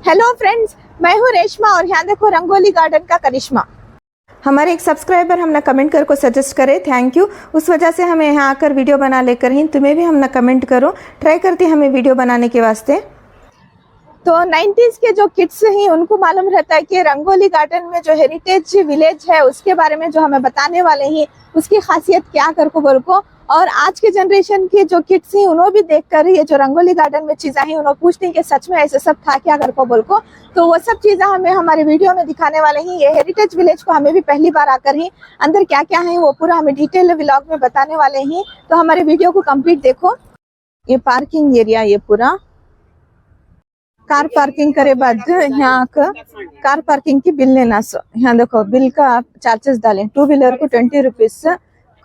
Hello friends, मैं हूँ रेशमा और यहाँ देखो रंगोली गार्डन का करिश्मा। हमारे एक सब्सक्राइबर हमने कमेंट कर को सजेस्ट करे, थैंक यू। उस वजह से हमें यहाँ आकर वीडियो बना लेकर ही तुम्हें भी हमने कमेंट करो, ट्राई करते हमें वीडियो बनाने के वास्ते। तो 90s के जो किड्स हैं उनको मालूम रहता है कि रंगोली गार्डन में जो हेरिटेज विलेज है उसके बारे में जो हमें बताने वाले हैं, उसकी खासियत क्या कर को बोल को। और आज के जनरेशन के जो किड्स हैं उन्होंने भी देखकर ये जो रंगोली गार्डन में चीज़ें हैं उन्होंने पूछते हैं कि सच में ऐसे सब था क्या कर को बोल को। तो वो सब चीज़ें हमें हमारे वीडियो में दिखाने वाले हैं। ये हेरिटेज विलेज को हमें भी पहली बार आकर ही अंदर क्या क्या है वो पूरा हमें डिटेल व्लॉग में बताने वाले हैं। तो हमारे वीडियो को कंप्लीट देखो। ये पार्किंग एरिया, ये पूरा कार पार्किंग करे बाद यहाँ का कार पार्किंग की बिल लेना। सो यहाँ देखो बिल का आप चार्जेस डालें। 2 व्हीलर को 20 रुपीज,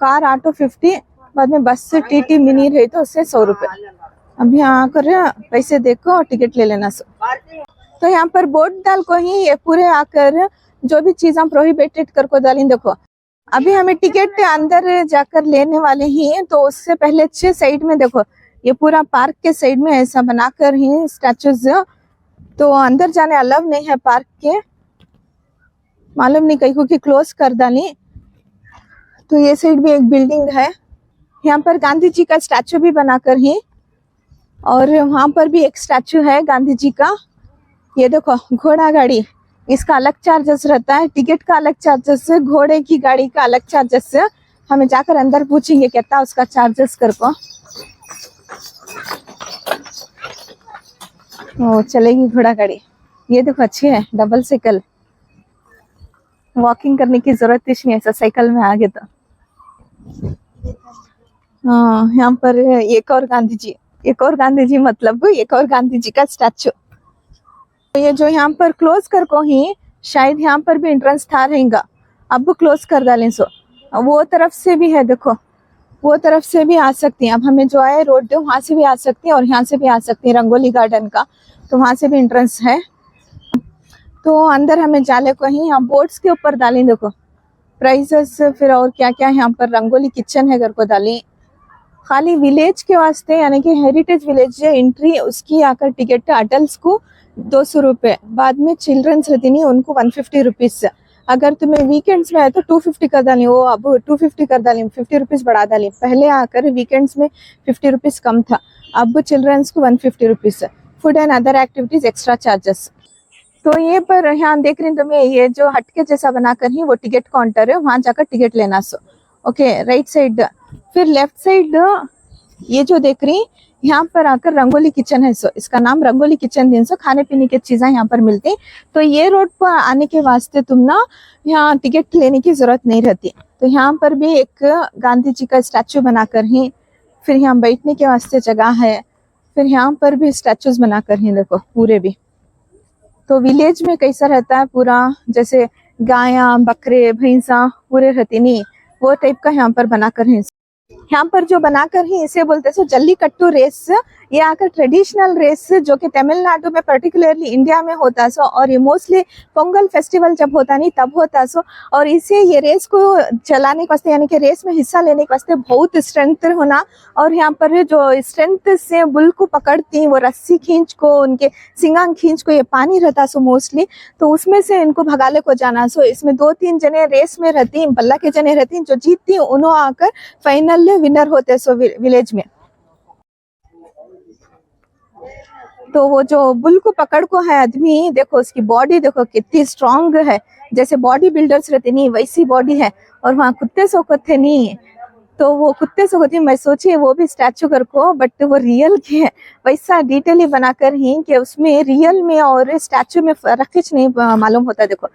कार ऑटो 50, बाद में बस से टीटी मिनी रही तो उससे 100 रुपये। अब यहाँ आकर पैसे देखो और टिकट ले लेना। सो तो यहाँ पर बोर्ड डाल को ही ये पूरे आकर जो भी चीजें प्रोहिबिटेड कर को डाली। देखो अभी हमें टिकट अंदर जाकर लेने वाले ही, तो उससे पहले अच्छे साइड में देखो ये पूरा पार्क के साइड में ऐसा बनाकर ही स्टैचूज, तो अंदर जाने अलाउ नहीं है पार्क के, मालूम नहीं कहीं को कि क्लोज कर डाली। तो ये साइड भी एक बिल्डिंग है, यहाँ पर गांधी जी का स्टैचू भी बनाकर ही, और वहां पर भी एक स्टैचू है गांधी जी का। ये देखो घोड़ा गाड़ी, इसका अलग चार्जेस रहता है, टिकट का अलग चार्जेस है, घोड़े की गाड़ी का अलग चार्जेस है। हमें जाकर अंदर पूछेंगे कितना उसका चार्जेस कर को। ओ चलेगी घोड़ा गाड़ी। ये देखो अच्छी है, डबल साइकिल, वॉकिंग करने की जरूरत ही नहीं, ऐसा साइकिल में आगे तो। हाँ यहाँ पर एक और गांधी जी मतलब एक और गांधी जी का स्टैचू। तो ये जो यहाँ पर क्लोज कर को ही, शायद यहाँ पर भी एंट्रेंस था रहेगा, अब क्लोज कर डालें। सो वो तरफ से भी है, देखो वो तरफ से भी आ सकती हैं। अब हमें जो है रोड है वहां से भी आ सकती हैं और यहाँ से भी आ सकती हैं रंगोली गार्डन का, तो वहां से भी एंट्रेंस है। तो अंदर हमें जाले को ही यहाँ बोर्ड्स के ऊपर डालें, देखो प्राइसेस, फिर और क्या क्या यहाँ पर रंगोली किचन है घर को डालें। खाली विलेज के वास्ते यानी कि हेरिटेज विलेज है एंट्री, उसकी आकर टिकट अडल्ट को 200 रुपये, बाद में चिल्ड्रंस रहती नहीं उनको 150 रुपीज। अगर तुम्हें वीकेंड्स में है तो 250 कर डाली, वो अब 250 कर डाली, 50 रुपीज बढ़ा डाली। पहले आकर वीकेंड्स में 50 रुपीज कम था, अब चिल्ड्रंस को 150 rupees. Food and other activities extra charges. तो ये पर यहाँ देख रही तुम्हें ये जो हटके जैसा बनाकर ही वो टिकट काउंटर है, वहां जाकर टिकट लेना। सो ओके राइट साइड, फिर लेफ्ट साइड ये जो देख रही यहाँ पर आकर रंगोली किचन है। सो इसका नाम रंगोली किचन दिन। सो खाने पीने की चीजें यहाँ पर मिलती। तो ये रोड पर आने के वास्ते तुम ना यहाँ टिकट लेने की जरूरत नहीं रहती। तो यहाँ पर भी एक गांधी जी का स्टैचू बनाकर ही, फिर यहाँ बैठने के वास्ते जगह है, फिर यहाँ पर भी स्टैचूज बनाकर ही देखो पूरे भी। तो विलेज में कैसा रहता है पूरा, जैसे गाया बकरे भैंसा पूरे रहती नहीं, वो टाइप का यहाँ पर बनाकर है। यहाँ पर जो बनाकर ही इसे बोलते हैं जल्लीकट्टू रेस। ये आकर ट्रेडिशनल रेस जो कि तमिलनाडु में पर्टिकुलरली इंडिया में होता है। और ये मोस्टली पोंगल फेस्टिवल जब होता नहीं तब होता है। और इसे ये रेस को चलाने के वास्ते यानी कि रेस में हिस्सा लेने के वास्ते बहुत स्ट्रेंथ होना, और यहाँ पर जो स्ट्रेंथ से बुल को पकड़ती वो रस्सी खींच को, उनके सिंगांग खींच को ये पानी रहता सो मोस्टली, तो उसमें से इनको भगाले को जाना। सो इसमें 2-3 जने रेस में रहती, बल्ला के जने रहती, जो जीतती उन्होंने आकर फाइनल विनर होते सो विलेज में। तो वो जो बुल को पकड़ को है आदमी, देखो उसकी बॉडी देखो कितनी स्ट्रांग है, जैसे बॉडी बिल्डर्स रहते नहीं वैसी बॉडी है। और वहाँ कुत्ते सो कुत्ते नहीं, तो वो कुत्ते से होती, मैं सोची वो भी स्टैचू कर को, बट वो रियल के है वैसा डिटेली बनाकर ही कि उसमें रियल में और स्टैचू में फर्क कुछ नहीं मालूम होता। देखो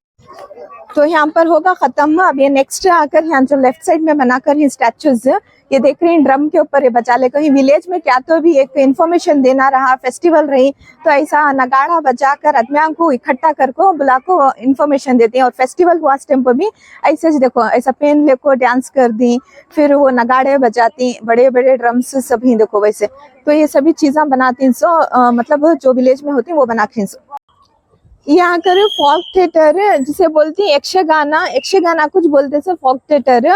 तो यहाँ पर होगा खत्म। अब ये नेक्स्ट आकर यहाँ जो लेफ्ट साइड में बनाकर ही स्टैचूज, ये देख रहे हैं ड्रम के ऊपर ये बजा ले। कहीं विलेज में क्या तो भी एक इन्फॉर्मेशन देना रहा, फेस्टिवल रही तो ऐसा नगाड़ा बजाकर आदमियों को इकट्ठा कर को बुला को इन्फॉर्मेशन देते हैं। और फेस्टिवल हुआ टाइम पर भी ऐसे देखो ऐसा पेन लेको डांस कर दी, फिर वो नगाड़े बजाती, बड़े बड़े ड्रम्स सभी देखो वैसे। तो ये सभी चीजें बनाती मतलब जो विलेज में होती वो बनाती। यहाँ कर फॉक थिएटर जिसे बोलती है यक्षगाना कुछ बोलते से फॉक थिएटर।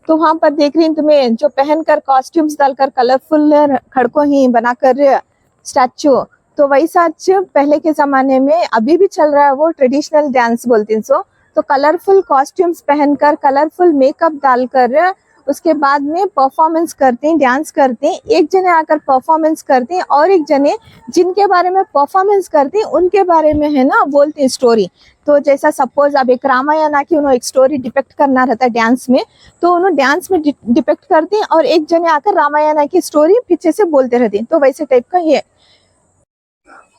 तो वहां पर देख रही तुम्हें जो पहनकर कॉस्ट्यूम्स डालकर कलरफुल खड़कों ही बनाकर स्टैचू, तो वैसा पहले के जमाने में अभी भी चल रहा है, वो ट्रेडिशनल डांस बोलते हैं सो। तो कलरफुल कॉस्ट्यूम्स पहनकर, कलरफुल मेकअप डालकर उसके बाद में परफॉर्मेंस करते हैं, डांस करते हैं। एक जने आकर परफॉर्मेंस करते हैं और एक जने जिनके बारे में परफॉर्मेंस करते हैं उनके बारे में है ना बोलते हैं स्टोरी। तो जैसा सपोज अब एक रामायण की उन्होंने एक स्टोरी डिपेक्ट करना रहता है डांस में, तो उन्होंने डांस में डिपेक्ट करते हैं और एक जने आकर रामायण की स्टोरी पीछे से बोलते रहते हैं। तो वैसे टाइप का ये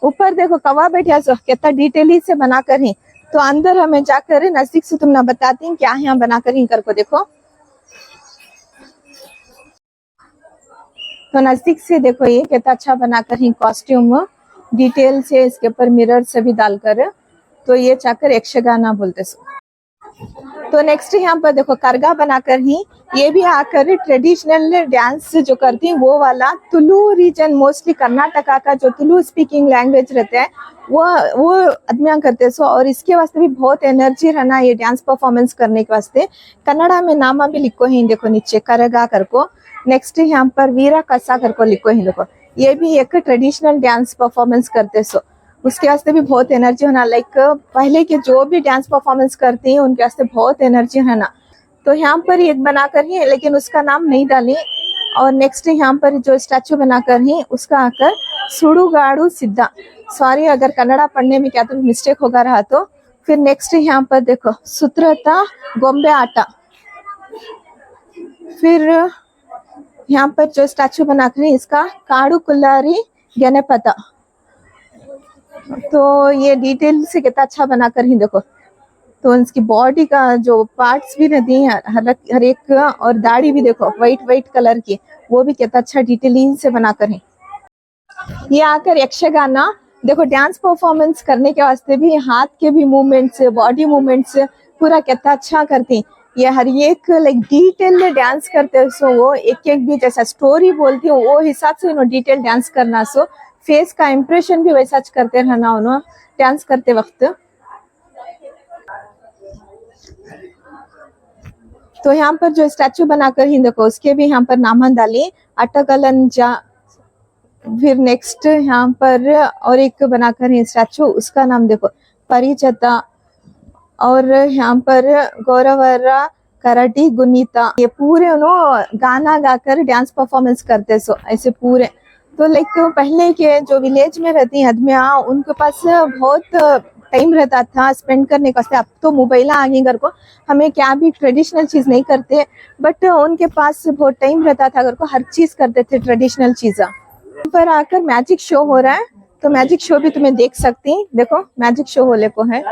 ऊपर देखो कवा बैठा सो कितना डिटेली से बनाकर ही। तो अंदर हमें जाकर नजदीक से तुमने बताती हैं क्या यहाँ बनाकर ही करको देखो। तो नजदीक से देखो ये कितना अच्छा बनाकर ही कॉस्ट्यूम डिटेल से इसके ऊपर मिरर से भी डालकर। तो ये चाकर यक्षगाना बोलते सो। तो नेक्स्ट यहाँ पर देखो करगा बनाकर ही ये भी आकर ट्रेडिशनल डांस जो करती है वो वाला तुलु रीजन, मोस्टली कर्नाटका का जो तुलु स्पीकिंग लैंग्वेज रहता है वो आदमियां करते सो। और इसके वास्ते भी बहुत एनर्जी रहना ये डांस परफॉर्मेंस करने के वास्ते। कन्नड़ा में नामा भी लिखो ही देखो नीचे करगा करको। नेक्स्ट यहाँ पर वीरा कसा करको लिखो ही देखो, ये भी एक ट्रेडिशनल डांस परफॉर्मेंस करते सो। उसके वास्ते भी बहुत एनर्जी होना, लाइक पहले के जो भी डांस परफॉर्मेंस करती हैं उनके वास्ते बहुत एनर्जी है ना। तो यहाँ पर एक बनाकर ही, लेकिन उसका नाम नहीं डाली। और नेक्स्ट यहाँ पर जो स्टैचू बनाकर ही उसका आकर सुडुगाड़ू सिद्धा, सॉरी अगर कन्नड़ा पढ़ने में क्या तो मिस्टेक होगा रहा तो। फिर नेक्स्ट यहाँ पर देखो सुत्रता गोंबे आटा। फिर यहाँ पर जो स्टैचू बनाकर इसका काड़ू कुल्लारी गणपता। तो ये डिटेल से कितना अच्छा बनाकर ही देखो। तो इसकी बॉडी का जो पार्ट्स भी रहती हैं हर एक, और दाढ़ी भी देखो वाइट कलर की, वो भी कितना अच्छा डिटेलिंग से बनाकर है। ये आकर यक्षगाना देखो डांस परफॉर्मेंस करने के वास्ते भी हाथ के भी मूवमेंट्स, बॉडी मूवमेंट्स पूरा कितना अच्छा करती हैं। ये हर एक लाइक डिटेल डांस करते हैं सो। वो एक भी जैसा स्टोरी बोलती है वो हिसाब से उन्होंने डिटेल डांस करना सो। फेस का इम्प्रेशन भी वैसा करते रहना उन्होंने डांस करते वक्त। तो यहाँ पर जो स्टैचू बनाकर ही देखो उसके भी यहाँ पर नाम डाली अटकलंजा। फिर नेक्स्ट यहाँ पर और एक बनाकर ही स्टैचू, उसका नाम देखो परिचता। और यहाँ पर गौरवरा कराटी गुनीता, ये पूरे उन्होंने गाना गाकर डांस परफॉर्मेंस करते सो ऐसे पूरे। तो लाइक पहले के जो विलेज में रहती हैं आदमियाँ उनके पास बहुत टाइम रहता था स्पेंड करने का। अब तो मोबाइल आ गई घर को, हमें क्या भी ट्रेडिशनल चीज नहीं करते, बट उनके पास बहुत टाइम रहता था घर को, हर चीज करते थे ट्रेडिशनल चीज़ा। पर आकर मैजिक शो हो रहा है, तो मैजिक शो भी तुम्हें देख सकती। देखो मैजिक शो होले को है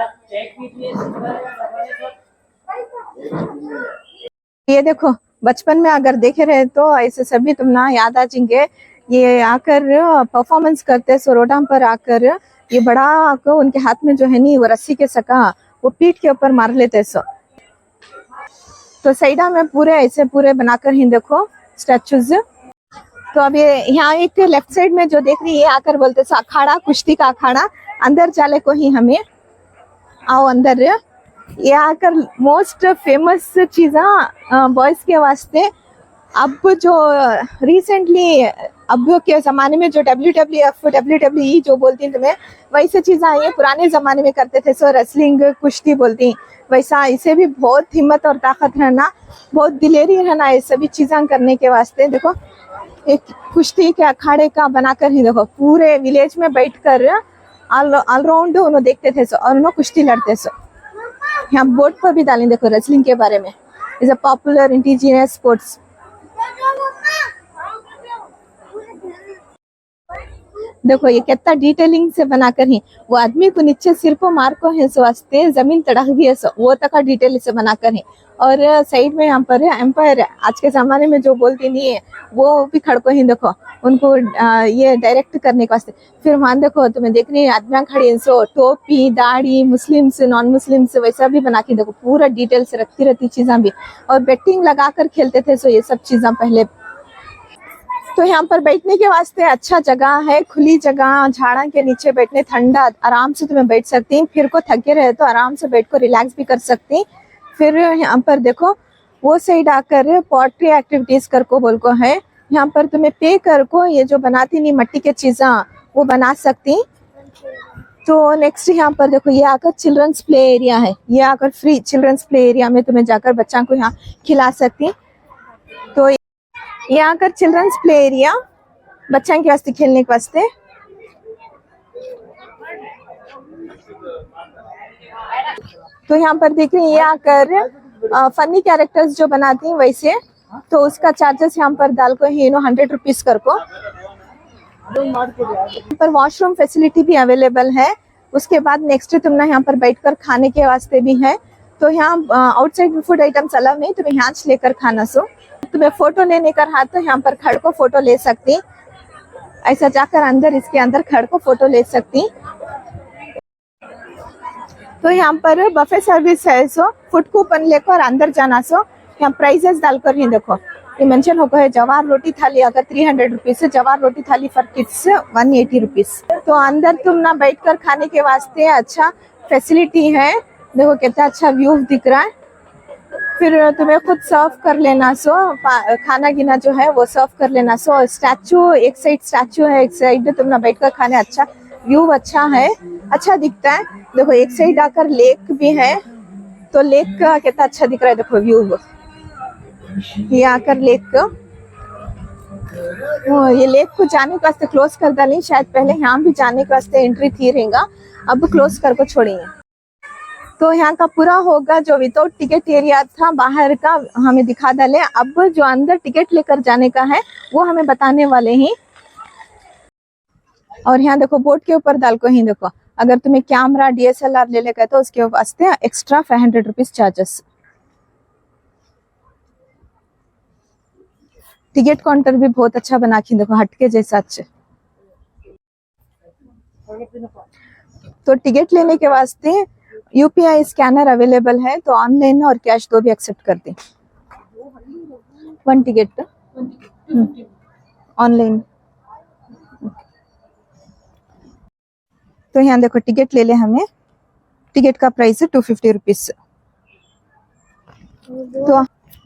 ये देखो। बचपन में अगर देखे रहे तो ऐसे सभी तुम ना याद आ जाएंगे। ये आकर परफॉर्मेंस करते सो रोडा पर आकर ये बड़ा आकर उनके हाथ में जो है नी वो रस्सी के सका वो पीठ के ऊपर मार लेते सो। तो साइडा में पूरे ऐसे पूरे बनाकर ही देखो स्टैचूज। तो अब ये यहाँ एक लेफ्ट साइड में जो देख रही है आकर बोलते सो अखाड़ा, कुश्ती का अखाड़ा। अंदर जाले को ही हमें आओ अंदर। ये आकर मोस्ट फेमस चीज़ा बॉयज के वास्ते। अब जो रिसेंटली अब के जमाने में जो WWE जो बोलती हैं तुम्हें वैसे चीज़ आई है, पुराने जमाने में करते थे सो रेसलिंग कुश्ती बोलती वैसा। इसे भी बहुत हिम्मत और ताकत रहना, बहुत दिलेरी रहना ये सभी चीज़ें करने के वास्ते। देखो एक कुश्ती के अखाड़े का बनाकर ही देखो पूरे विलेज में बैठकर ऑलराउंड उन्होंने देखते थे सो और उन्होंने कुश्ती लड़ते सो। यहाँ बोर्ड पर भी डालें देखो रेसलिंग के बारे में, is a popular indigenous sports. देखो ये कितना डिटेलिंग से बनाकर ही वो आदमी को नीचे सिर को मार को है सो वास्ते जमीन तड़क गई सो वो तक डिटेल से बनाकर है। और साइड में यहाँ पर एम्पायर है, आज के जमाने में जो बोलती नहीं है वो भी खड़को ही देखो उनको ये डायरेक्ट करने के वास्ते। फिर वहां देखो तुम्हें देख रही है आदमियां खड़ी सो टोपी दाढ़ी, मुस्लिम्स नॉन मुस्लिम्स वैसा भी बना के देखो पूरा डिटेल से रखती रहती चीजें भी। और बेटिंग लगा कर खेलते थे सो ये सब चीजें पहले। तो यहाँ पर बैठने के वास्ते अच्छा जगह है, खुली जगह, झाड़ा के नीचे बैठने ठंडा आराम से तुम्हें बैठ सकती हैं। फिर को थके रहे तो आराम से बैठ को रिलैक्स भी कर सकती हैं। फिर यहाँ पर देखो वो साइड आकर पोट्री एक्टिविटीज कर को बोल को है। यहाँ पर तुम्हें पे कर को ये जो बनाती नहीं मट्टी के चीज़ा वो बना सकती। तो नेक्स्ट यहाँ पर देखो, ये आकर चिल्ड्रंस प्ले एरिया है। ये आकर फ्री चिल्ड्रंस प्ले एरिया में तुम्हें जाकर बच्चा को यहाँ खिला सकती। तो ये आकर चिल्ड्रंस प्ले एरिया बच्चा के वास्ते खेलने के वास्ते। तो यहाँ पर देख रहे हैं, ये आकर फनी कैरेक्टर्स जो बनाती हैं वैसे, तो उसका चार्जेस यहाँ पर डाल को ही 100 रुपीज कर को। पर वॉशरूम फैसिलिटी भी अवेलेबल है। उसके बाद नेक्स्ट तुमने यहाँ पर बैठकर खाने के वास्ते भी है। तो यहाँ आउटसाइड फूड आइटम्स अलाउ नहीं, तुम्हें यहाँ से लेकर खाना। सो तुम्हें फोटो लेने का हाथ तो यहाँ पर खड़ को फोटो ले सकती, ऐसा जाकर अंदर इसके अंदर खड़ को फोटो ले सकती। तो यहाँ पर बफे सर्विस है। सो फूड कूपन लेकर अंदर जाना। सो यहाँ प्राइजेस डालकर ही देखो ये मेंशन होगा है। जवार रोटी थाली अगर 300 रुपीज है, जवार रोटी थाली फॉर किड्स 180 रुपीज। तो अंदर तुम ना बैठकर खाने के वास्ते अच्छा फैसिलिटी है। देखो कितना अच्छा व्यू दिख रहा है। फिर तुम्हें खुद सर्व कर लेना। सो खाना गिना जो है वो सर्व कर लेना। सो स्टैचू एक साइड स्टैचू है, एक साइड तुम ना बैठकर खाने। अच्छा व्यू अच्छा है, अच्छा दिखता है। देखो एक साइड आकर लेक भी है, तो लेक का कितना अच्छा दिख रहा है। देखो व्यू ये आकर लेक को, ये लेक को जाने के वास्ते क्लोज कर डाली। शायद पहले यहाँ भी जाने के वास्ते एंट्री थी रहेगा, अब क्लोज कर को छोड़ेंगे। तो यहाँ का पूरा होगा जो विदाउट टिकट एरिया था बाहर का हमें दिखा डाले। अब जो अंदर टिकट लेकर जाने का है वो हमें बताने वाले ही। और यहाँ देखो बोर्ड के ऊपर डाल को ही देखो, अगर तुम्हें कैमरा DSLR ले लेगा तो उसके वास्ते extra 500 rupees charges. Ticket counter भी बहुत अच्छा बना के देखो, हटके जैसा अच्छे। तो टिकट लेने के वास्ते UPI स्कैनर अवेलेबल है, तो ऑनलाइन और कैश दो भी एक्सेप्ट करते। 1 टिकट ऑनलाइन। तो यहाँ देखो टिकट ले ले हमें। टिकट का प्राइस है 250 रुपीज।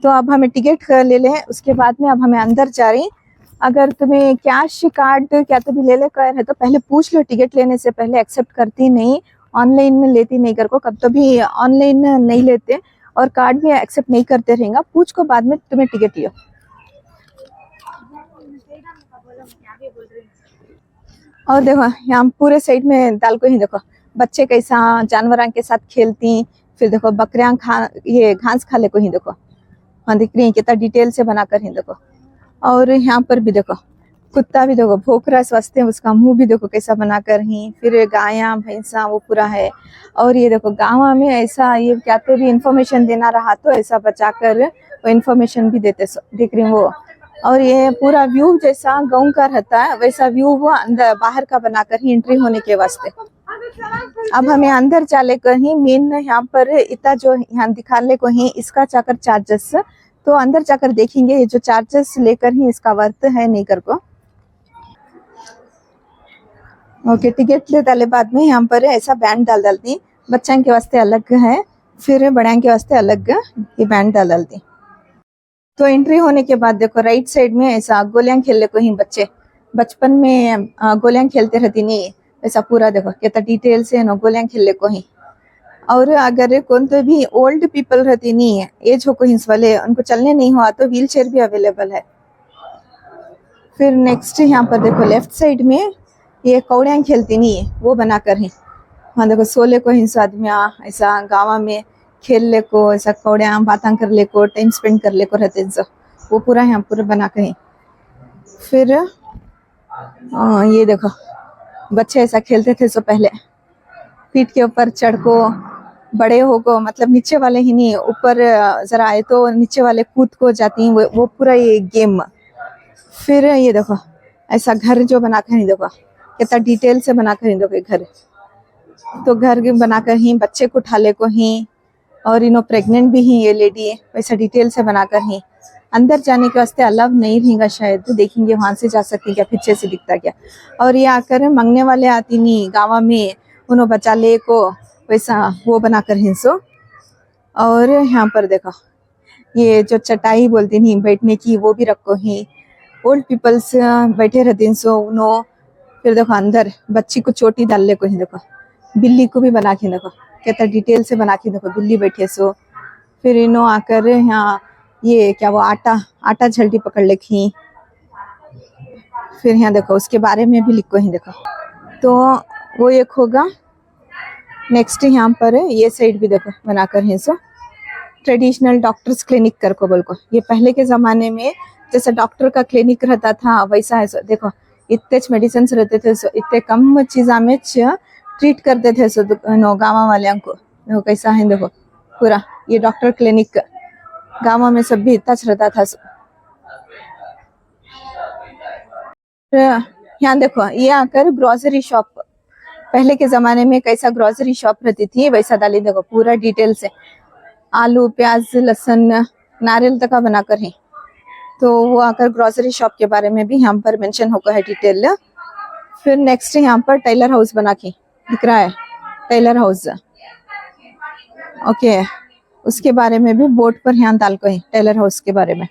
तो अब हमें टिकट ले ले। उसके बाद में अब हमें अंदर जा रही। अगर तुम्हें कैश कार्ड क्या तो भी ले ले कर है तो पहले पूछ लो। टिकट लेने से पहले एक्सेप्ट करती नहीं, ऑनलाइन में लेती नहीं कर को। कब तो भी ऑनलाइन नहीं लेते और कार्ड भी एक्सेप्ट नहीं करते रहेगा। पूछ को बाद में तुम्हें टिकट लियो। और देखो यहाँ पूरे साइड में डाल को ही देखो बच्चे कैसा जानवरों के साथ खेलती। फिर देखो बकरियां ये घास खा ले को ही देखो, हाँ दिख रही है कितना डिटेल से बनाकर ही देखो। और यहाँ पर भी देखो कुत्ता भी देखो भौंक रहा है स्वास्थ्य, उसका मुंह भी देखो कैसा बनाकर ही। फिर गाया भैंसा वो पूरा है। और ये देखो गाँव में ऐसा ये क्या तो भी इंफॉर्मेशन देना रहा तो ऐसा बचाकर वो इंफॉर्मेशन भी देते दिख रही वो। और ये पूरा व्यू जैसा गाँव का रहता है वैसा व्यू वो अंदर बाहर का बनाकर ही एंट्री होने के वास्ते। अब हमें अंदर जाले को ही मेन यहाँ पर इतना जो यहाँ दिखाने को ही इसका जाकर चार्जेस। तो अंदर जाकर देखेंगे ये जो चार्जेस लेकर ही इसका वर्थ है नहीं कर को। ओके टिकट ले डाले बाद में यहाँ पर ऐसा बैंड डाल डालती। बच्चों के वास्ते अलग है, फिर बड़ों के वास्ते अलग ये बैंड डाल डालती। तो एंट्री होने के बाद देखो राइट साइड में ऐसा गोलियां खेलने को ही बच्चे बचपन में गोलियां खेलते रहती नहीं ऐसा पूरा देखो कितना डिटेल से ना गोलियां खेलने को ही। और अगर कौन तो भी ओल्ड पीपल रहती नहीं है एज हो को हिंस वाले उनको चलने नहीं हुआ तो व्हील चेयर भी अवेलेबल है। फिर नेक्स्ट यहाँ पर देखो लेफ्ट साइड में ये कौड़ियां खेलती नहीं है वो बनाकर ही। हाँ देखो सोले को हिंस आदमी ऐसा गाँव में खेल ले को ऐसा कौड़ियां बातें कर ले को टाइम स्पेंड कर ले को रहते वो पूरा यहाँ पूरा बना कर ही। फिर ये देखो बच्चे ऐसा खेलते थे सो पहले पीठ के ऊपर चढ़ को बड़े हो को मतलब नीचे वाले ही नहीं ऊपर जरा आए तो नीचे वाले कूद को जाती हैं वो पूरा ये गेम। फिर ये देखो ऐसा घर जो बनाकर ही देखो कितना डिटेल से बनाकर ही देखो घर। तो घर बनाकर ही बच्चे को उठा ले को ही और इनो प्रेग्नेंट भी ही ये लेडी है वैसा डिटेल से बनाकर ही। अंदर जाने के वास्ते अलाउ नहीं रहेगा शायद, तो देखेंगे वहां से जा सकते क्या पीछे से दिखता क्या। और ये आकर मांगने वाले आती नहीं गाँव में उन्होंने बचा ले को वैसा वो बनाकर हिंसो। और यहाँ पर देखो ये जो चटाई बोलती नहीं बैठने की वो भी रखो ही। ओल्ड पीपल्स बैठे रहते सो उनो। फिर देखो अंदर बच्ची को चोटी डाल ले को ही देखो, बिल्ली को भी बना के देखो कितना डिटेल से बना के देखो, बिल्ली बैठे सो। फिर इनो आकर यहाँ ये क्या वो आटा झल्टी पकड़ लेखी। फिर यहाँ देखो उसके बारे में भी लिखो ही देखो, तो वो एक होगा। नेक्स्ट यहाँ पर ये साइड भी देखो बनाकर है सो ट्रेडिशनल डॉक्टर्स क्लिनिक कर को बोल को। ये पहले के जमाने में जैसे डॉक्टर का क्लिनिक रहता था वैसा है सो। देखो इतने मेडिसिन रहते थे सो, इतने कम चीजा में ट्रीट करते थे सो गाँव वाले को। देखो कैसा है देखो पूरा ये डॉक्टर क्लिनिक गाँव में सब भी इतना रहता था सो। यहाँ देखो ये आकर ग्रोसरी शॉप, पहले के जमाने में कैसा ग्रोसरी शॉप रहती थी वैसा डाली देखो पूरा डिटेल से, आलू प्याज लहसुन नारियल तक का बनाकर है। तो वो आकर ग्रोसरी शॉप के बारे में भी यहाँ पर मेंशन होगा है डिटेल। फिर नेक्स्ट यहाँ पर टेलर हाउस बना के दिख रहा है, टेलर हाउस ओके, उसके बारे में भी बोर्ड पर यहाँ डाल को है टेलर हाउस के बारे में।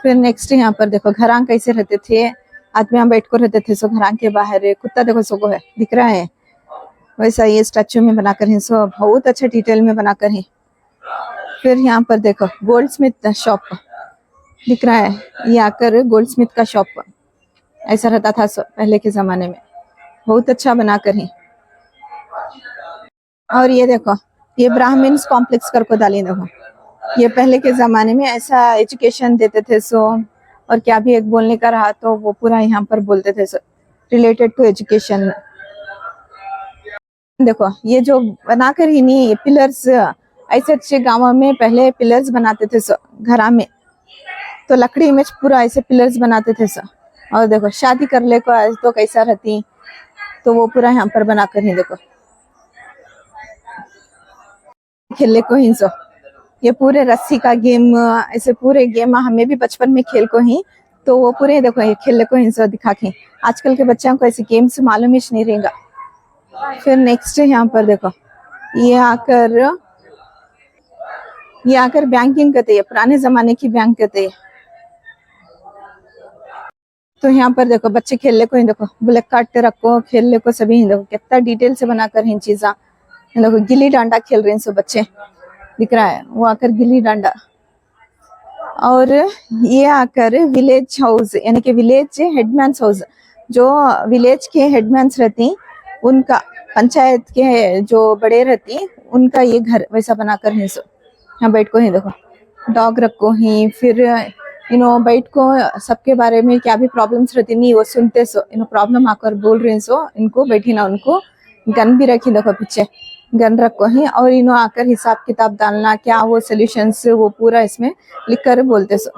फिर नेक्स्ट यहाँ पर देखो घरां कैसे रहते थे, आदमी यहाँ बैठ को रहते थे सो घरां के बाहर कुत्ता देखो सो को है दिख रहा है, वैसा ये स्टैचू में बनाकर है सो बहुत अच्छा डिटेल में बनाकर है। फिर यहाँ पर देखो गोल्ड स्मिथ शॉप दिख रहा है, ये आकर गोल्ड स्मिथ का शॉप ऐसा रहता था सो पहले के जमाने में, बहुत अच्छा बनाकर है। और ये देखो ये ब्राह्मण्स कॉम्प्लेक्स करको डाली देखो, ये पहले के जमाने में ऐसा एजुकेशन देते थे सो, और क्या भी एक बोलने का रहा तो वो पूरा यहाँ पर बोलते थे सो रिलेटेड टू एजुकेशन। देखो ये जो बनाकर ही नहीं ये पिलर्स, ऐसे अच्छे गाँव में पहले पिलर्स बनाते थे सो घरा में, तो लकड़ी में पूरा ऐसे पिलर्स बनाते थे सो। और देखो शादी कर ले को तो कैसा रहती, तो वो पूरा यहाँ पर बनाकर ही देखो खेलने को ही सो। ये पूरे रस्सी का गेम, ऐसे पूरे गेम हमें भी बचपन में खेल को ही, तो वो पूरे देखो ये खेलने को ही सो दिखा के। आजकल के बच्चों को ऐसे गेम्स मालूम ही नहीं रहेगा। फिर नेक्स्ट यहाँ पर देखो ये आकर बैंकिंग करते हैं, पुराने जमाने की बैंक कहते हैं। तो यहाँ पर देखो बच्चे खेलने को ही देखो ब्लैक काटते रखो खेलने को सभी देखो कितना डिटेल से बनाकर इन चीजा। देखो गिल्ली डांडा खेल रहे हैं सब बच्चे दिख रहा है, वो आकर गिल्ली डांडा। और ये आकर विलेज हाउस यानी कि विलेज हेडमैन्स हाउस, जो विलेज के हेडमैन्स रहती उनका, पंचायत के जो बड़े रहती उनका ये घर वैसा बनाकर है सो। यहाँ बैठ को ही देखो डॉग रखो ही, फिर बैठ को सबके बारे में क्या भी प्रॉब्लम्स रहती नहीं वो सुनते सो, प्रॉब्लम आकर बोल रहे सो इनको बैठी ना, उनको गन भी रखी देखो पीछे गन रखो ही, और इन्हों आकर हिसाब किताब डालना क्या वो सोल्यूशंस वो पूरा इसमें लिख कर बोलते सो।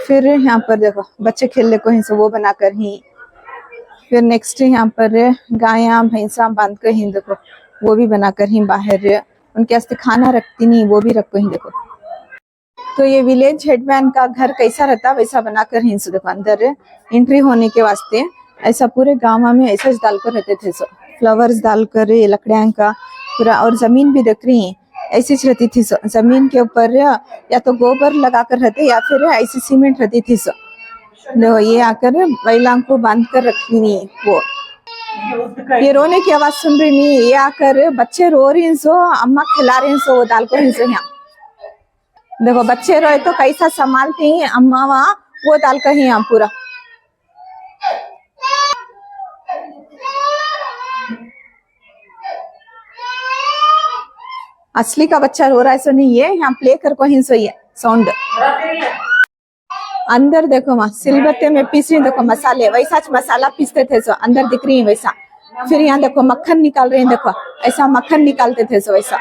फिर यहाँ पर देखो बच्चे खेलने को ही सो वो बनाकर ही। फिर नेक्स्ट यहाँ पर गायां भैंसा बांध कर ही देखो वो भी बनाकर ही, बाहर उनके वास्ते खाना रखती नहीं वो भी रखो ही देखो। तो ये विलेज हेडमैन का घर कैसा रहता वैसा बनाकर ही सो देखो, अंदर एंट्री होने के वास्ते ऐसा पूरे गाँव में ऐसा डालकर रहते थे सो, फ्लावर्स डालकर ये लकड़ियां का पूरा। और जमीन भी देख रही है ऐसी रहती थी सो, जमीन के ऊपर या तो गोबर लगाकर रहते या फिर ऐसी सीमेंट रहती थी सो। देखो ये आकर बैलां को बांध कर रखनी वो, ये रोने की आवाज सुन रही नहीं, ये आकर बच्चे रो रही सो अम्मा खिला रही सो वो दाल को ही सो। यहाँ देखो बच्चे रोए तो कैसा संभालती हैं अम्मा वहाँ वो दाल का ही यहाँ पूरा। असली का बच्चा रो रहा है सो नहीं, है यहाँ प्ले कर को ही सो ये साउंड। अंदर देखो माँ सिलबत्ते में पीस रही देखो मसाले, वैसा मसाला पीसते थे सो अंदर दिख रही है वैसा। फिर यहाँ देखो मक्खन निकाल रहे हैं, देखो ऐसा मक्खन निकालते थे सो वैसा।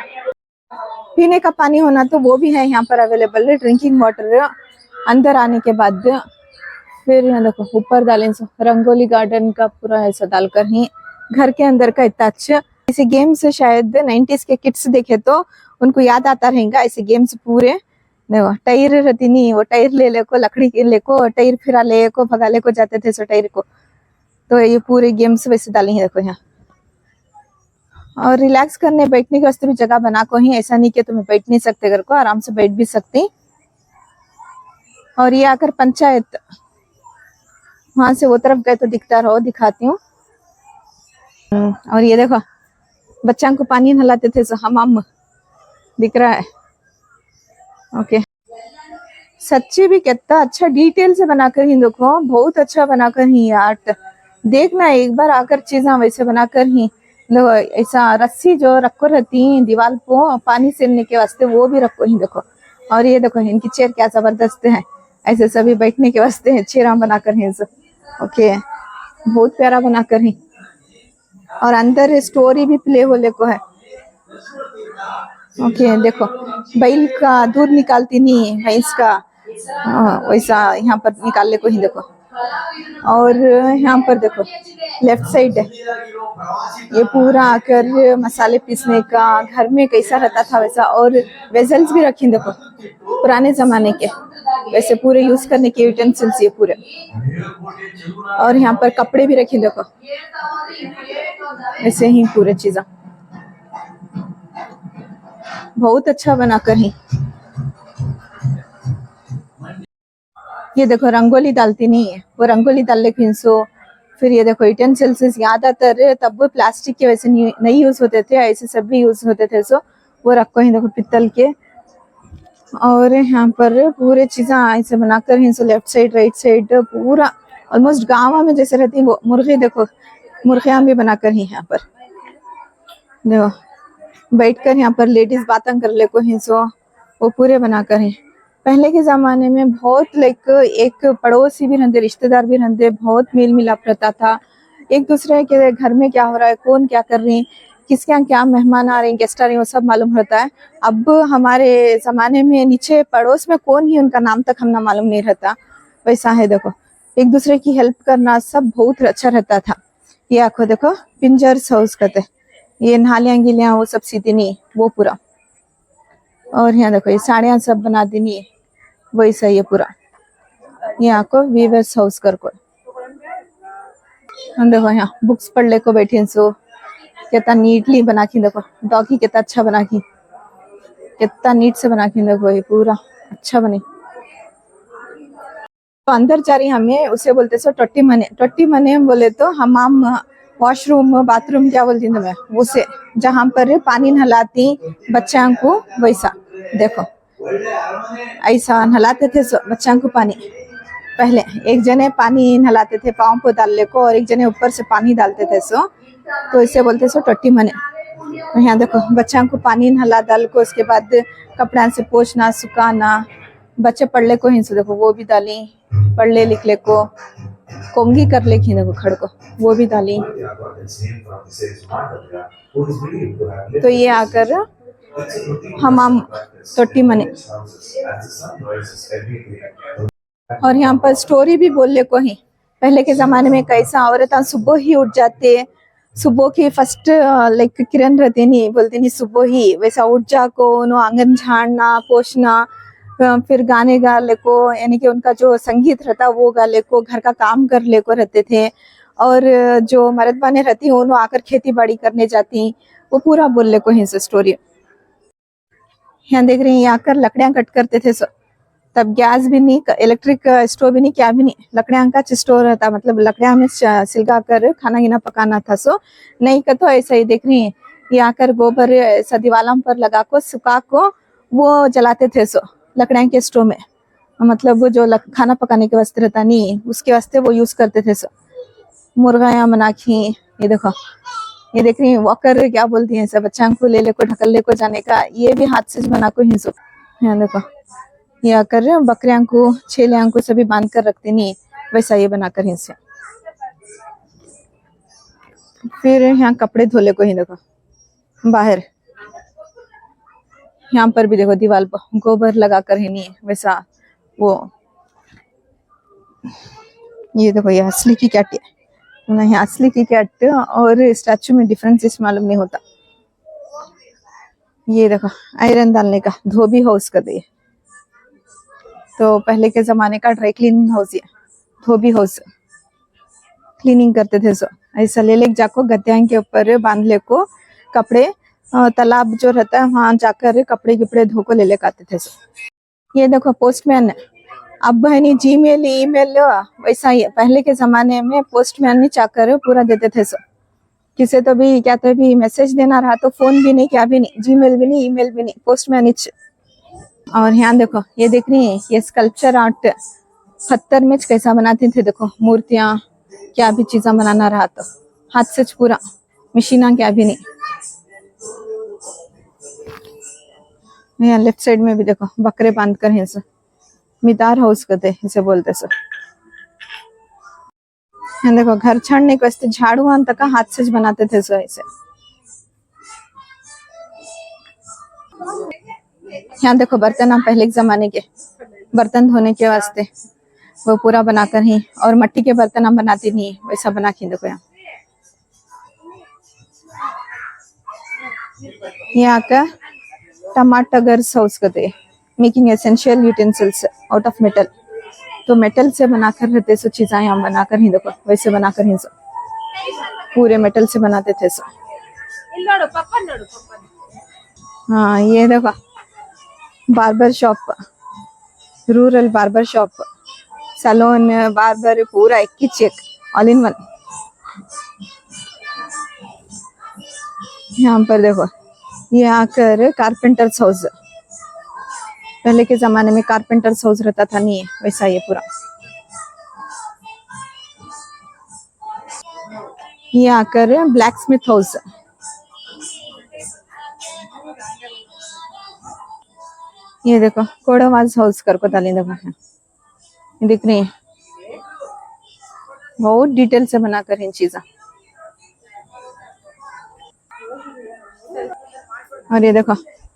पीने का पानी होना तो वो भी है यहाँ पर अवेलेबल है, ड्रिंकिंग वाटर अंदर आने के बाद। फिर यहाँ देखो ऊपर डालें सो रंगोली गार्डन का पूरा ऐसा डालकर ही घर के अंदर का इतना अच्छा। ऐसे गेम्स शायद 90s के किड्स देखे तो उनको याद आता रहेगा ऐसे गेम्स पूरे। देखो टायर रहती नहीं, वो टायर ले ले को लकड़ी के ले को टायर फिरा ले को भगा ले को जाते थे सो टायर को। तो ये पूरे गेम्स वैसे डाले हैं देखो यहाँ। और रिलैक्स करने बैठने के वास्ते भी जगह बना को ही, ऐसा नहीं कि तुम्हें बैठ नहीं सकते, घर को आराम से बैठ भी सकती। और ये आकर पंचायत वहां से वो तरफ गए तो दिखता रहो, दिखाती हूँ। और ये देखो बच्चों को पानी नहलाते थे, हमाम दिख रहा है। ओके, सच्ची भी कितना अच्छा डिटेल से बनाकर ही, देखो बहुत अच्छा बनाकर ही आर्ट। देखना एक बार आकर चीजें वैसे बनाकर ही। देखो ऐसा रस्सी जो रखो रहती दीवार को पानी सेरने के वास्ते, वो भी रखो ही देखो। और ये देखो इनकी चेयर क्या जबरदस्त है, ऐसे सभी बैठने के वास्ते है, चेयर बनाकर ही। ओके, बहुत प्यारा बनाकर ही। और अंदर स्टोरी भी प्ले होने को है। ओके, देखो बैल का दूध निकालती नहीं, भैंस का वैसा यहाँ पर निकालने को ही देखो। और यहाँ पर देखो लेफ्ट साइड है, ये पूरा आकर मसाले पीसने का, घर में कैसा रहता था वैसा। और वेजल्स भी रखी देखो, पुराने जमाने के वैसे पूरे यूज करने के यूटेंसिल्स ये पूरे। और यहाँ पर कपड़े भी रखे देखो, ऐसे ही पूरे चीजें बहुत अच्छा बनाकर ही। ये देखो रंगोली डालती नहीं है, वो रंगोली डालने खिंसो। फिर ये देखो यूटेंसिल्स ज्यादातर तब प्लास्टिक के वैसे नहीं यूज होते थे, ऐसे सब भी यूज होते थे, सो वो रखो ही देखो पित्तल के। और यहाँ पर पूरे चीजें ऐसे बनाकर ही, so left side right side पूरा ऑलमोस्ट गाँव में जैसे रहती है। वो मुर्गे देखो, मुर्गियां भी बनाकर ही यहाँ पर देखो बैठकर यहाँ पर लेडीज बातें कर ले को ही, सो वो पूरे बनाकर ही। पहले के जमाने में बहुत लाइक एक पड़ोसी भी रहते, रिश्तेदार भी रहते, बहुत मेल मिलाप रहता था। एक दूसरे के घर में क्या हो रहा है, कौन क्या कर रहे हैं, किसके यहाँ क्या मेहमान आ रहे हैं, गेस्ट आ रहे हैं, वो सब मालूम रहता है। अब हमारे जमाने में नीचे पड़ोस में कौन ही उनका नाम तक हमने मालूम नहीं रहता, वैसा है। देखो एक दूसरे की हेल्प करना सब बहुत अच्छा रहता था। ये आखो देखो पिंजर्स हाउस कहते, ये नालियां गिलियां वो सब सीधी नहीं, वो पूरा। और यहाँ देखो ये साड़ियां सब बना देनी, वैसा ये पूरा। यहाँ को वीवर्स हाउस कर को देखो, यहाँ बुक्स पढ़ ले को बैठी, सो कितना नीटली बना की देखो। डॉगी कितना अच्छा बना की, कितना नीट से बना की देखो, ये पूरा अच्छा बने। तो अंदर जा रही हमें, उसे बोलते सो टट्टी मने। टट्टी मने बोले तो हमाम, वॉशरूम, बाथरूम क्या बोलती हूँ मैं, उसे जहाँ पर पानी नहलाती बच्चों को, वैसा देखो ऐसा नहलाते थे बच्चों को पानी। पहले एक जने पानी नहलाते थे पाँव को डालने को, और एक जने ऊपर से पानी डालते थे, सो तो इसे बोलते सो टट्टी मने। तो यहाँ देखो बच्चों को पानी नहला डाल को, उसके बाद कपड़ा से पोछना सुखाना। बच्चे पढ़ले को ही, सो देखो वो भी डाली, पढ़ ले लिख ले को, कोंगी कर ले की देखो खड़ को, वो भी डाली। तो ये आकर हमाम टट्टी मने। और यहाँ पर स्टोरी भी बोलने को ही, पहले के जमाने में कैसा औरतें सुबह ही उठ जाते, सुबह की फर्स्ट लाइक किरण रहती नहीं, बोलती नहीं सुबह ही, वैसा उठ जा को नो आंगन झाड़ना पोछना, फिर गाने गा ले को, यानी कि उनका जो संगीत रहता वो गा ले को, घर का काम कर ले को रहते थे। और जो मर्द बने रहती उन्होंने आकर खेती बाड़ी करने जाती, वो पूरा बोल ले को ही स्टोरी। यहाँ देख रही हैं आकर लकड़ियां कट करते थे, तब गैस भी नहीं, इलेक्ट्रिक स्टोव भी नहीं, क्या भी नहीं, लकड़ियां का स्टोव रहता, मतलब लकड़ियां में सिलगा कर खाना गिना पकाना था। सो नहीं का तो ऐसा ही देख रही है, ये आकर गोबर ऐसा दीवालों पर लगा को सुखा को वो जलाते थे, सो लकड़ियां के स्टोव में, मतलब वो जो खाना पकाने के वास्ते रहता नहीं, उसके वास्ते वो यूज करते थे। सो मुर्गा यहाँ बना की, ये देखो, ये देख रही है वॉकर क्या बोलती है, सब बच्चा को ले ले को ढकल ले को जाने का, ये भी हाथ से बना को ही। सो यहाँ देखो ये आकर बकरियां को छेलियां को सभी बांध कर रखते नहीं, वैसा ये बनाकर इनसे। फिर यहाँ कपड़े धोले को ही देखो बाहर, यहाँ पर भी देखो दीवार पर गोबर लगा कर ही नहीं, वैसा वो। ये देखो ये असली की कैट है, नहीं असली की कैट और स्टैचू में डिफरेंस मालूम नहीं होता। ये देखो आयरन डालने का धोबी हाउस कर दिए, तो पहले के जमाने का ड्राई क्लीनिंग हाउस, ये धोबी हाउस, क्लीनिंग करते थे। सो ऐसा ले ले जाको गद्दियां के ऊपर बांध ले को कपड़े, तालाब जो रहता है वहां जाकर कपड़े कपड़े धो को ले ले आते थे। सो ये देखो पोस्टमैन है, अब है नहीं जीमेल ईमेल वैसा ही है। पहले के जमाने में पोस्टमैन नहीं चाकर पूरा देते थे। सो किसे तो भी क्या तो भी मैसेज देना रहा तो फोन भी नहीं, क्या भी नहीं, जीमेल भी नहीं, ईमेल भी नहीं, पोस्टमैन ही। और यहाँ देखो ये देख रही है, ये स्कल्पचर आर्ट पत्थर में कैसा बनाती थी। देखो मूर्तियां, क्या भी चीजा बनाना रहा तो हाथ से पूरा, मशीना क्या भी नहीं। यहाँ लेफ्ट साइड में भी देखो बकरे बांध कर हैं सो, मितार हाउस कहते इसे बोलते सो। यहाँ देखो घर छाड़ने के वास्ते झाड़ू तक हाथ से बनाते थे सो ऐसे। यहाँ देखो बर्तन, हम पहले के जमाने के बर्तन धोने के वास्ते वो पूरा बनाकर ही, और मट्टी के बर्तन हम बनाते नहीं वैसा बना के। देखो यहाँ का टमाटर हाउस कहते, making essential utensils out of metal. तो मेटल से बनाकर रहते सो चीजें हम बनाकर ही, देखो वैसे बनाकर ही सो पूरे मेटल से बनाते थे सो। हाँ ये देखो barber shop, rural barber shop, salon, barber पूरा एक ही चेक, ऑल इन वन। यहाँ पर देखो ये आकर कारपेंटर्स हाउस, पहले के जमाने में कारपेंटर्स हाउस रहता था नहीं वैसा ये पूरा। ये आकर ब्लैक स्मिथ हाउस, ये देखो कोड़ावाज हाउस कर को डाली। देखो दिख रही है, बहुत डिटेल से बनाकर इन चीजा। और ये देखो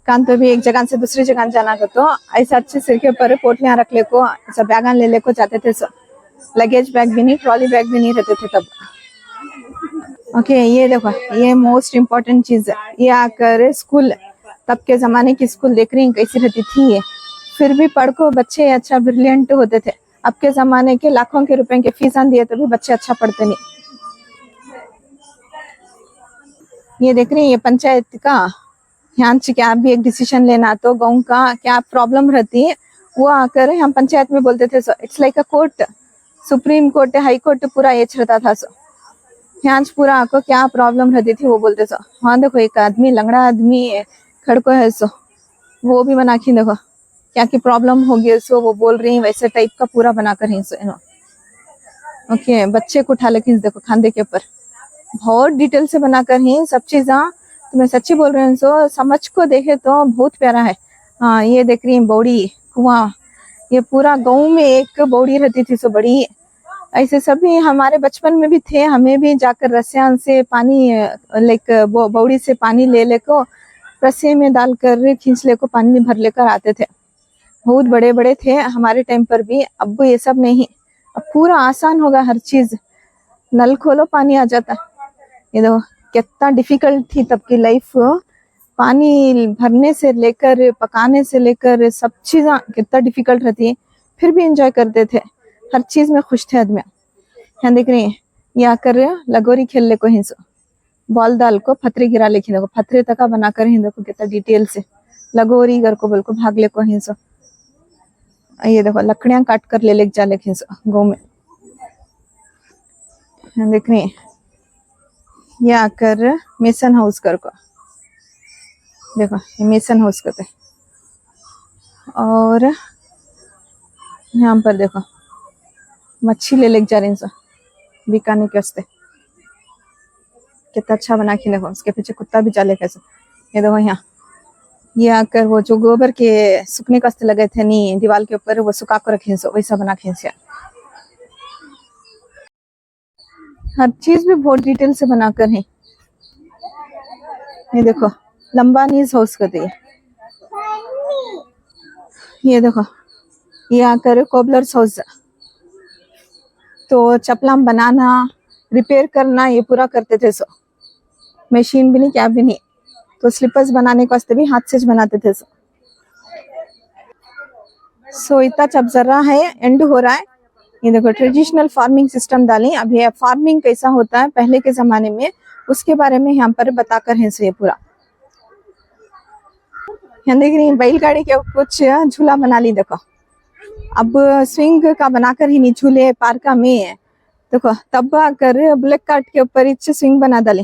कान पे भी एक जगह से दूसरी जगह जाना को तो ऐसा अच्छे सिर के ऊपर पोटलियां रख ले को, ऐसा बैगान ले को जाते थे। सो लगेज बैग भी नहीं, ट्रॉली बैग भी नहीं रहते थे तब। ओके ये देखो ये मोस्ट इम्पोर्टेंट चीज है, ये आकर स्कूल, तब के जमाने की स्कूल देख रही कैसी रहती थी ये, फिर भी पढ़ को बच्चे अच्छा ब्रिलियंट होते थे। अब के जमाने के लाखों के रुपए के फीस दिए तो भी बच्चे अच्छा पढ़ते नहीं। ये देख रही है ये पंचायत का, यहाँ से क्या भी एक डिसीजन लेना तो गाँव का क्या प्रॉब्लम रहती है वो आकर हम पंचायत में बोलते थे। So it's like a court, supreme court, high court पूरा एच रहता था। सो यहाँ पूरा आपको क्या प्रॉब्लम रहती थी वो बोलते। सो हाँ देखो एक आदमी लंगड़ा आदमी खड़को है सो वो भी बना के देखो क्या की प्रॉब्लम होगी सो वो बोल रही है, वैसे टाइप का पूरा बनाकर ही सो ओके। बच्चे को उठा लेकिन देखो खांदे के ऊपर बहुत डिटेल से बनाकर ही सब चीजा, तो मैं सच्ची बोल रही हूँ। सो समझ को देखे तो बहुत प्यारा है। हाँ ये देख रही है बौड़ी कुआं, ये पूरा गाँव में एक बौड़ी रहती थी सो बड़ी, ऐसे सभी हमारे बचपन में भी थे। हमें भी जाकर रस्सियां से पानी लाइक बौड़ी से पानी ले को रस्से में डालकर खींच ले को पानी भर लेकर आते थे। बहुत बड़े बड़े थे हमारे टाइम पर भी। अब ये सब नहीं, अब पूरा आसान होगा हर चीज, नल खोलो पानी आ जाता। ये देखो कितना डिफिकल्ट थी तब की लाइफ, पानी भरने से लेकर पकाने से लेकर सब चीजें कितना डिफिकल्ट रहती है, फिर भी एंजॉय करते थे, हर चीज में खुश थे आदमी। यहाँ देख रही है ये आकर लगोरी खेल ले को हिंसो, बॉल डाल को फतरे गिरा ले को, फतरे तक बनाकर हिंदो को कितना डिटेल से लगोरी घर को बोल को भाग ले को हिंसो। ये देखो लकड़ियां काट कर ले जा ले हिंसो गाँव में। यहाँ देख रही है ये आकर मेसन हाउस कर को, देखो ये मेसन हाउस करते। और यहाँ पर देखो मच्छी ले जा रही सो बिकाने के वास्ते, कितना अच्छा बना के देखो। उसके पीछे कुत्ता भी चले कैसे। ये देखो यहाँ ये आकर वो जो गोबर के सूखने के वास्ते लगे थे नहीं दीवार के ऊपर, वो सुखा को रखे सो वैसा बना के। हर चीज भी बहुत डिटेल से बनाकर है। ये देखो लंबा नीज हाउस कर दिए। ये देखो ये आकर कोबलर्स हाउस, तो चपला बनाना रिपेयर करना ये पूरा करते थे। सो मशीन भी नहीं क्या भी नहीं, तो स्लीपर्स बनाने के वास्ते भी हाथ से बनाते थे। सो इतना चब जरा है एंड हो रहा है। ये देखो ट्रेडिशनल फार्मिंग सिस्टम डाली। अब ये फार्मिंग कैसा होता है पहले के जमाने में उसके बारे में यहाँ पर बताकर है। सो ये पूरा यहाँ देख रही बैलगाड़ी के कुछ झूला बना ली। देखो अब स्विंग का बनाकर ही नहीं झूले पार्क में है। देखो तब आकर ब्लैक कार्ट के ऊपर इच्छे स्विंग बना डाले।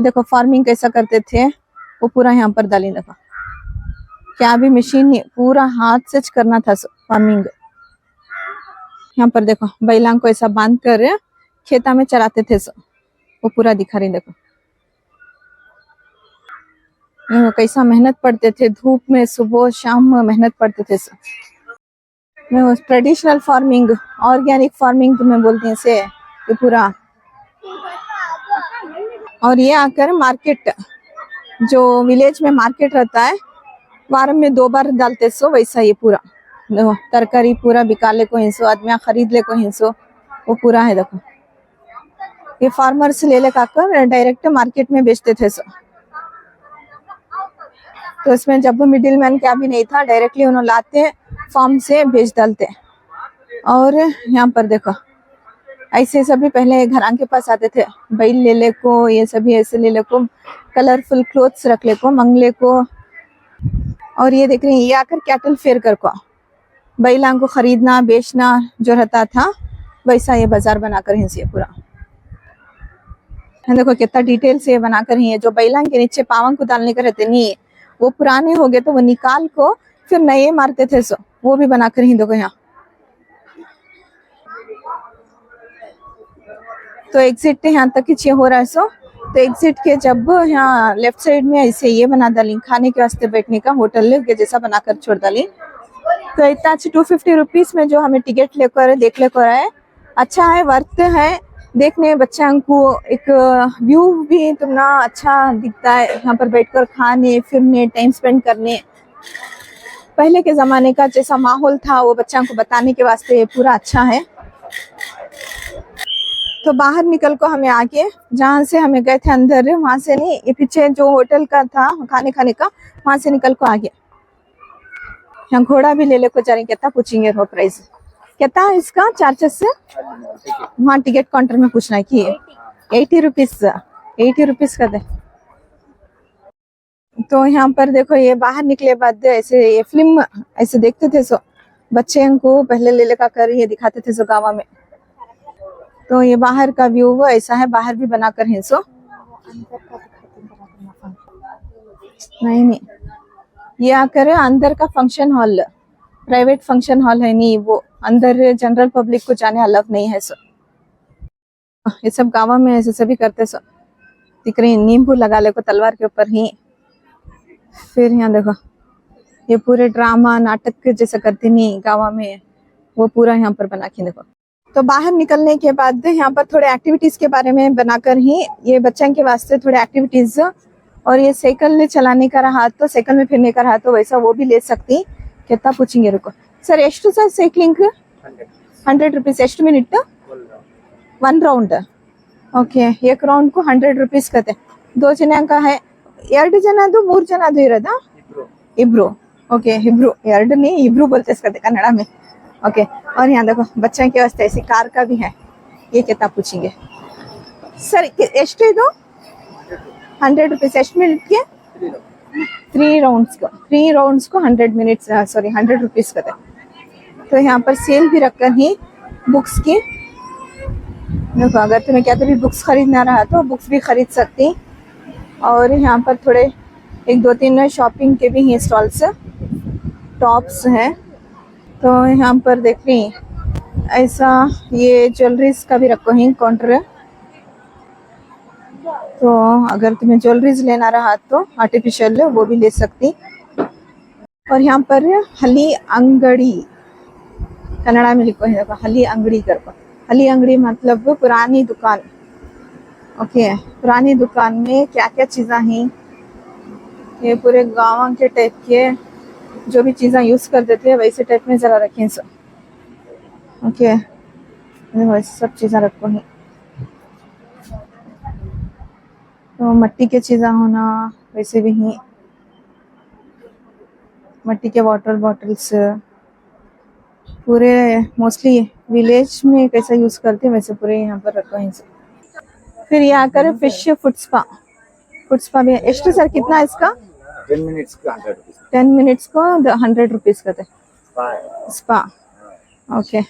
देखो फार्मिंग कैसा करते थे वो पूरा यहाँ पर डाली। देखो क्या भी मशीन नहीं, पूरा हाथ से करना था फार्मिंग। यहाँ पर देखो बैलांग को ऐसा बांध कर खेता में चराते थे वो पूरा दिखा रही। देखो कैसा मेहनत पड़ते थे, धूप में सुबह शाम मेहनत पड़ते थे मैं ट्रेडिशनल फार्मिंग, ऑर्गेनिक फार्मिंग तुम्हें बोलते हैं से ये पूरा। और ये आकर मार्केट, जो विलेज में मार्केट रहता है वारम में 2 बार डालते वैसा ये पूरा। देखो तरकारी पूरा बिकाले को हिंसो, आदमियां खरीद ले को हिंसो वो पूरा है। देखो ये फार्मर्स ले कर डायरेक्ट मार्केट में बेचते थे तो इसमें जब मिडिल मैन क्या भी नहीं था, डायरेक्टली उन्होंने लाते फार्म से बेच डालते। और यहाँ पर देखो ऐसे सभी पहले घरां के पास आते थे, बैल ले को ये सभी ऐसे ले को, कलरफुल क्लोथ्स रख ले को, मंगले को। और ये देख रहे हैं ये आकर कैटल फेयर कर को बैलां को खरीदना बेचना जो रहता था वैसा ये बाजार बनाकर ही ये पूरा। देखो कितना डिटेल से बनाकर ही है। जो बैलां के नीचे पावंग को डालने का रहते नहीं, वो पुराने हो गए तो वो निकाल को फिर नए मारते थे वो भी बनाकर ही। देखो यहाँ तो एग्जिट यहाँ तक ही हो रहा है तो एग्जिट के जब यहाँ लेफ्ट साइड में ऐसे ये बना डाली खाने के वास्ते बैठने का होटल के जैसा बनाकर छोड़ डाली। तो इतना अच्छी 250 रुपीज में जो हमें टिकट लेकर देख लेकर है, अच्छा है, वर्थ है देखने। बच्चों को एक व्यू भी तुमना अच्छा दिखता है, यहाँ पर बैठकर खाने फिरने टाइम स्पेंड करने। पहले के जमाने का जैसा माहौल था वो बच्चों को बताने के वास्ते पूरा अच्छा है। तो बाहर निकल को हमें आगे जहाँ से हमें गए थे अंदर, वहां से नहीं, ये पीछे जो होटल का था खाने का वहां से निकल को आगे। यहाँ घोड़ा भी ले को जा रही। कितना पूछेंगे वो प्राइस कितना इसका चार्जेस से? वहाँ टिकट काउंटर में पूछना है कि 80 रुपीज का दे। तो यहाँ पर देखो ये बाहर निकले बाद ऐसे ये फिल्म ऐसे देखते थे बच्चे को पहले ले कर ये दिखाते थे गाँव में। तो ये बाहर का व्यू ऐसा है, बाहर भी बनाकर है नहीं ये आकर अंदर का function hall, private function hall है नहीं, वो अंदर जनरल पब्लिक को जाने अलाउ नहीं है ये सब गाँव में ऐसे सभी करते दिख रही। नींबू लगा ले को तलवार के ऊपर ही। फिर यहाँ देखो ये पूरे ड्रामा नाटक जैसा करती नहीं गाँव में, वो पूरा यहाँ पर बना के देखो। तो बाहर निकलने के बाद यहाँ पर थोड़े एक्टिविटीज के बारे में बनाकर ही ये बच्चों के वास्ते थोड़े एक्टिविटीज। और ये साइकिल चलाने का रहा तो साइकिल में फिरने का रहा तो वैसा वो भी ले सकती। कितना पूछेंगे रुको सर ಎಷ್ಟು सर साइक्लिंग 100 रुपीज ಎಷ್ಟು मिनट 1 राउंड ओके 1 राउंड को 100 रुपीज कहते। 2 जन का है 2 जनದು 3 जनದು ಇರೋದಾ ಇಬ್ರು ओके इब्रू 2 नहीं इब्रू बोलते इसका कन्नड़ा में ओके। और यहाँ देखो बच्चों के वास्ते ऐसी कार का भी है। ये कितना पूछेंगे सर ಎಷ್ಟು ಇದು 100 रुपीज ಎಷ್ಟು मिनट के 3 राउंड्स को 100 मिनट्स सॉरी 100 रुपीज का। तो यहाँ पर सेल भी रखकर ही बुक्स की। देखो अगर तुम्हें क्या तो भी बुक्स खरीदना रहा तो बुक्स भी खरीद सकती। और यहाँ पर थोड़े 1-2-3 शॉपिंग के भी ही स्टॉल्स टॉप्स हैं। तो यहाँ पर देख रही ऐसा ये ज्वेलरीज का भी रखो ही काउंटर। तो अगर तुम्हें ज्वेलरीज लेना रहा तो आर्टिफिशियल वो भी ले सकती। और यहाँ पर हली अंगड़ी कन्नड़ा में लिखो है, देखो हली अंगड़ी करको। हली अंगड़ी मतलब पुरानी दुकान। ओके पुरानी दुकान में क्या क्या चीज़ें हैं, ये पूरे गाँव के टाइप के जो भी चीज़ें यूज़ कर देते हैं वैसे टाइप में ज़रा रखें ओके वैसे सब चीज़ें रखो ही। तो मट्टी के चीज़ें होना वैसे भी ही, मट्टी के वाटर बॉटल्स पूरे मोस्टली विलेज में कैसा यूज़ करते हैं वैसे पूरे यहाँ पर रखो ही। फिर ये आकर फिश फुट स्पा भी है। ಎಷ್ಟು सर कितना इसका 10 minutes को 100 rupees 10 minutes को 100 रुपीज का थे स्पा। ओके,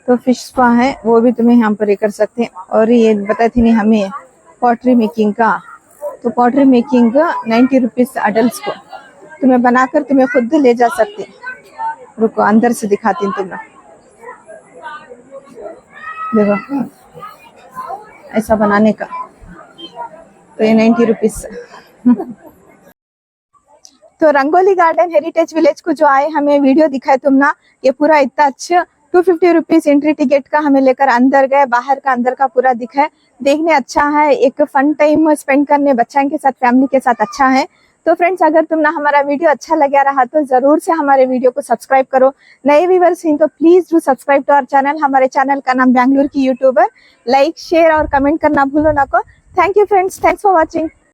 तो फिश स्पा है, वो भी तुम्हें यहाँ पर ये कर सकते हैं। और ये बताई थी नहीं हमें पॉटरी मेकिंग का, तो पॉटरी मेकिंग 90 रुपीज अडल्ट को, तुम्हें बनाकर तुम्हें खुद ले जा सकते हैं। रुको अंदर से दिखाती हूँ तुम्हें, देखो ऐसा बनाने का, तो ये 90 रुपीज। तो रंगोली गार्डन हेरिटेज विलेज को जो आए हमें वीडियो दिखाए तुम ना, ये पूरा इतना अच्छा 250 रुपीज एंट्री टिकट का हमें लेकर अंदर गए, बाहर का अंदर का पूरा दिखाए, देखने अच्छा है, एक फन टाइम स्पेंड करने बच्चों के साथ फैमिली के साथ अच्छा है। तो फ्रेंड्स अगर तुम ना हमारा वीडियो अच्छा लगा रहा तो जरूर से हमारे वीडियो को सब्सक्राइब करो। नए व्यूअर्स हैं तो please do subscribe to our channel. हमारे चैनल का नाम बैंगलोर की यूट्यूबर। लाइक शेयर और कमेंट करना भूलो ना को। Thank you friends, thanks for watching.